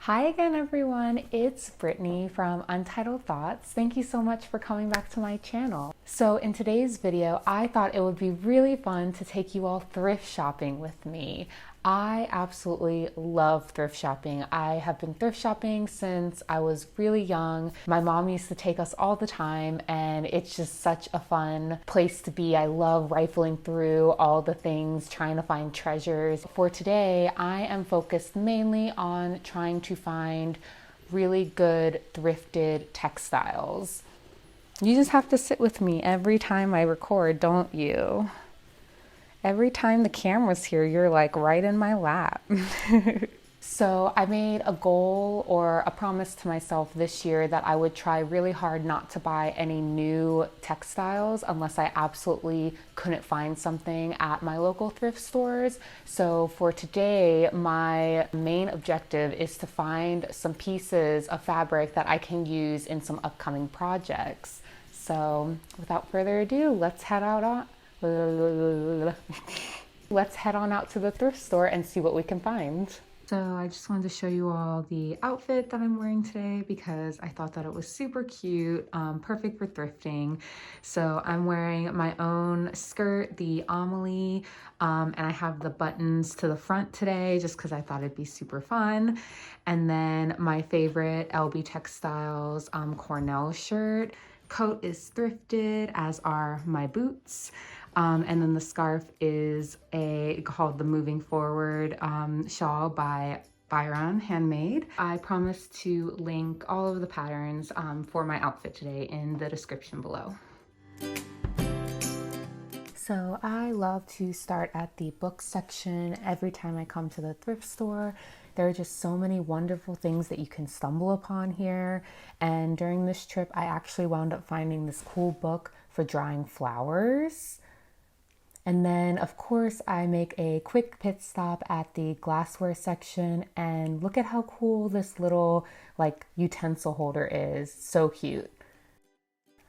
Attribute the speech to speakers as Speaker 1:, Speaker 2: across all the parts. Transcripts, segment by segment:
Speaker 1: Hi again, everyone. It's Brittany from Untitled Thoughts. Thank you so much for coming back to my channel. So in today's video, I thought it would be really fun to take you all thrift shopping with me. I absolutely love thrift shopping. I have been thrift shopping since I was really young. My mom used to take us all the time, and it's just such a fun place to be. I love rifling through all the things, trying to find treasures. For today, I am focused mainly on trying to find really good thrifted textiles. You just have to sit with me every time I record, don't you? Every time the camera's here, you're like right in my lap. So I made a goal or a promise to myself this year that I would try really hard not to buy any new textiles unless I absolutely couldn't find something at my local thrift stores. So for today, my main objective is to find some pieces of fabric that I can use in some upcoming projects. So without further ado, let's head on out to the thrift store and see what we can find. So I just wanted to show you all the outfit that I'm wearing today because I thought that it was super cute, perfect for thrifting. So I'm wearing my own skirt, the Amelie, and I have the buttons to the front today just because I thought it'd be super fun. And then my favorite LB Textiles Cornell shirt. Coat is thrifted, as are my boots. And then the scarf is called the Moving Forward shawl by Byron, handmade. I promise to link all of the patterns for my outfit today in the description below. So I love to start at the book section every time I come to the thrift store. There are just so many wonderful things that you can stumble upon here. And during this trip, I actually wound up finding this cool book for drying flowers. And then, of course, I make a quick pit stop at the glassware section, and look at how cool this little utensil holder is. So cute.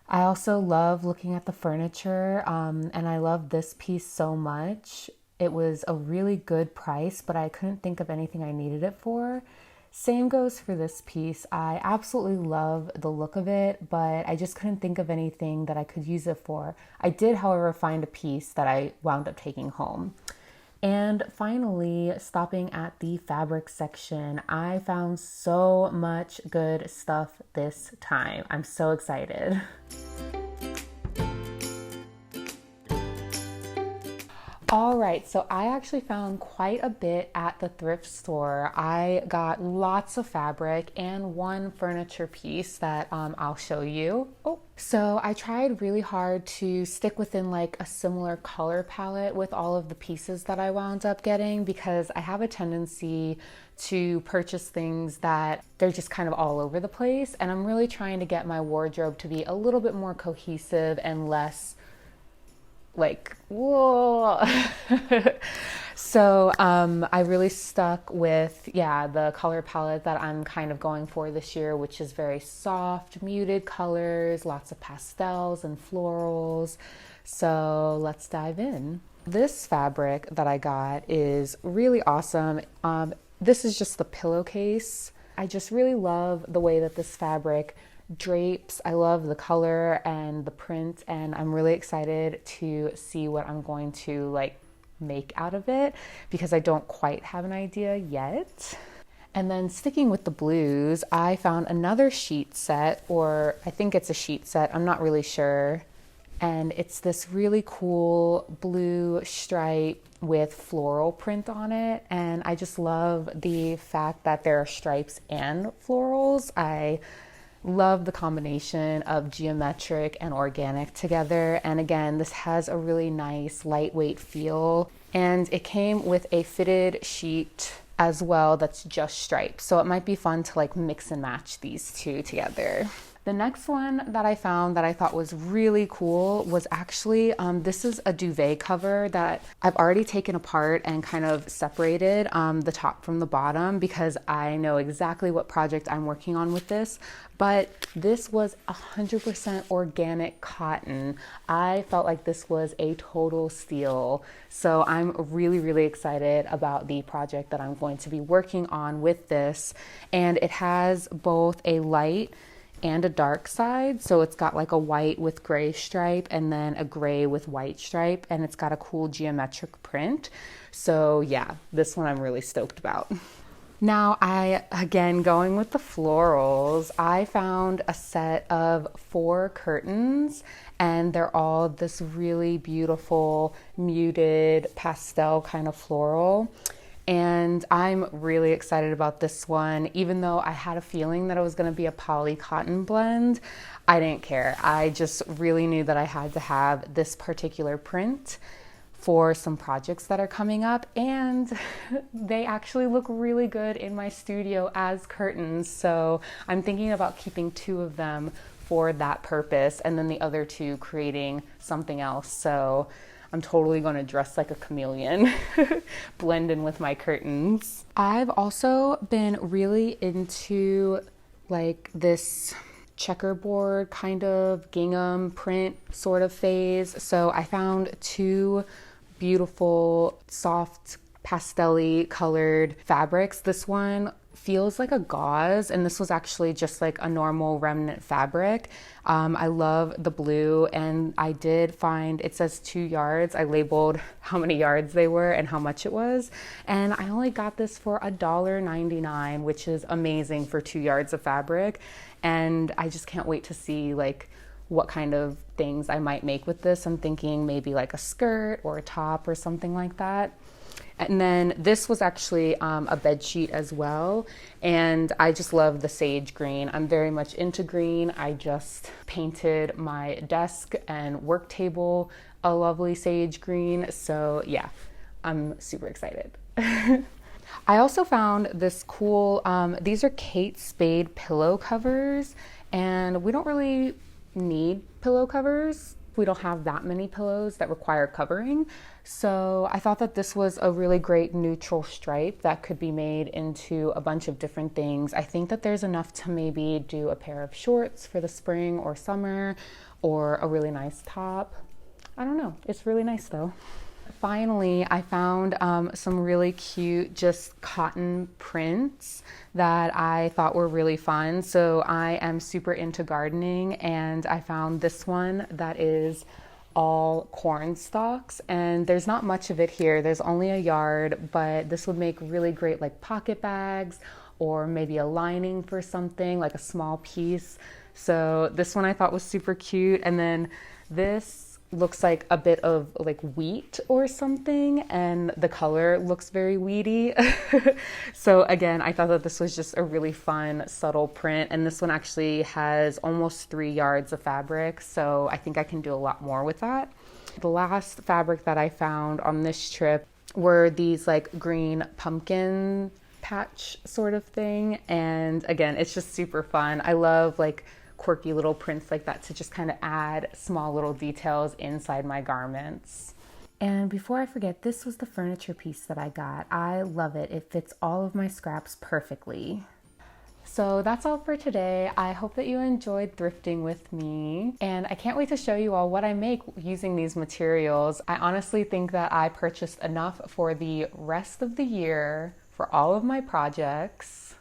Speaker 1: I also love looking at the furniture, and I love this piece so much. It was a really good price, but I couldn't think of anything I needed it for. Same goes for this piece. I absolutely love the look of it, but I just couldn't think of anything that I could use it for. I did, however, find a piece that I wound up taking home. And finally, stopping at the fabric section, I found so much good stuff this time. I'm so excited. All right, so I actually found quite a bit at the thrift store. I got lots of fabric and one furniture piece that I'll show you. So I tried really hard to stick within a similar color palette with all of the pieces that I wound up getting, because I have a tendency to purchase things that they're just kind of all over the place. And I'm really trying to get my wardrobe to be a little bit more cohesive and less whoa. So I really stuck with, the color palette that I'm kind of going for this year, which is very soft, muted colors, lots of pastels and florals. So let's dive in. This fabric that I got is really awesome. This is just the pillowcase. I just really love the way that this fabric drapes. I love the color and the print, and I'm really excited to see what I'm going to make out of it, because I don't quite have an idea yet. And then sticking with the blues, I found another sheet set, or I think it's a sheet set, I'm not really sure. And it's this really cool blue stripe with floral print on it. And I just love the fact that there are stripes and florals. I love the combination of geometric and organic together. And again, this has a really nice lightweight feel. And it came with a fitted sheet as well that's just stripes. So it might be fun to mix and match these two together. The next one that I found that I thought was really cool was actually, this is a duvet cover that I've already taken apart and kind of separated the top from the bottom because I know exactly what project I'm working on with this. But this was 100% organic cotton. I felt like this was a total steal. So I'm really, really excited about the project that I'm going to be working on with this. And it has both a light and a dark side. So it's got like a white with gray stripe and then a gray with white stripe, and it's got a cool geometric print. So yeah, this one I'm really stoked about. Now again, going with the florals, I found a set of 4 curtains, and they're all this really beautiful muted pastel kind of floral. And I'm really excited about this one. Even though I had a feeling that it was going to be a poly cotton blend, I didn't care. I just really knew that I had to have this particular print for some projects that are coming up, and they actually look really good in my studio as curtains. So I'm thinking about keeping 2 of them for that purpose, and then the other 2 creating something else. So I'm totally going to dress like a chameleon, blend in with my curtains. I've also been really into like this checkerboard kind of gingham print sort of phase. So I found 2 beautiful, soft, pastel-y colored fabrics. This one feels like a gauze, and this was actually just like a normal remnant fabric. I love the blue, and I did find, it says 2 yards. I labeled how many yards they were and how much it was, and I only got this for $1.99, which is amazing for 2 yards of fabric. And I just can't wait to see like what kind of things I might make with this. I'm thinking maybe like a skirt or a top or something like that. And then this was actually a bed sheet as well, and I just love the sage green. I'm very much into green. I just painted my desk and work table a lovely sage green, so yeah, I'm super excited. I also found this cool, these are Kate Spade pillow covers, and we don't really need pillow covers. We don't have that many pillows that require covering. So I thought that this was a really great neutral stripe that could be made into a bunch of different things. I think that there's enough to maybe do a pair of shorts for the spring or summer, or a really nice top. I don't know. It's really nice though. Finally, I found some really cute just cotton prints that I thought were really fun. So I am super into gardening, and I found this one that is all corn stalks, and there's not much of it here. There's only a yard, but this would make really great like pocket bags, or maybe a lining for something, like a small piece. So this one I thought was super cute. And then this looks like a bit of like wheat or something, and the color looks very wheaty. So again, I thought that this was just a really fun, subtle print, and this one actually has almost 3 yards of fabric, so I think I can do a lot more with that. The last fabric that I found on this trip were these like green pumpkin patch sort of thing, and again, it's just super fun. I love like quirky little prints like that to just kind of add small little details inside my garments. And before I forget, this was the furniture piece that I got. I love it. It fits all of my scraps perfectly. So that's all for today. I hope that you enjoyed thrifting with me, and I can't wait to show you all what I make using these materials. I honestly think that I purchased enough for the rest of the year for all of my projects.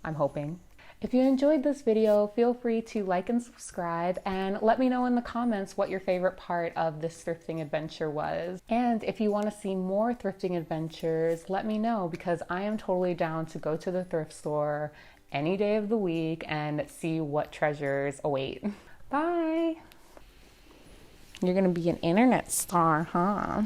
Speaker 1: I'm hoping. If you enjoyed this video, feel free to like and subscribe, and let me know in the comments what your favorite part of this thrifting adventure was. And if you want to see more thrifting adventures, let me know, because I am totally down to go to the thrift store any day of the week and see what treasures await. Bye! You're gonna be an internet star, huh?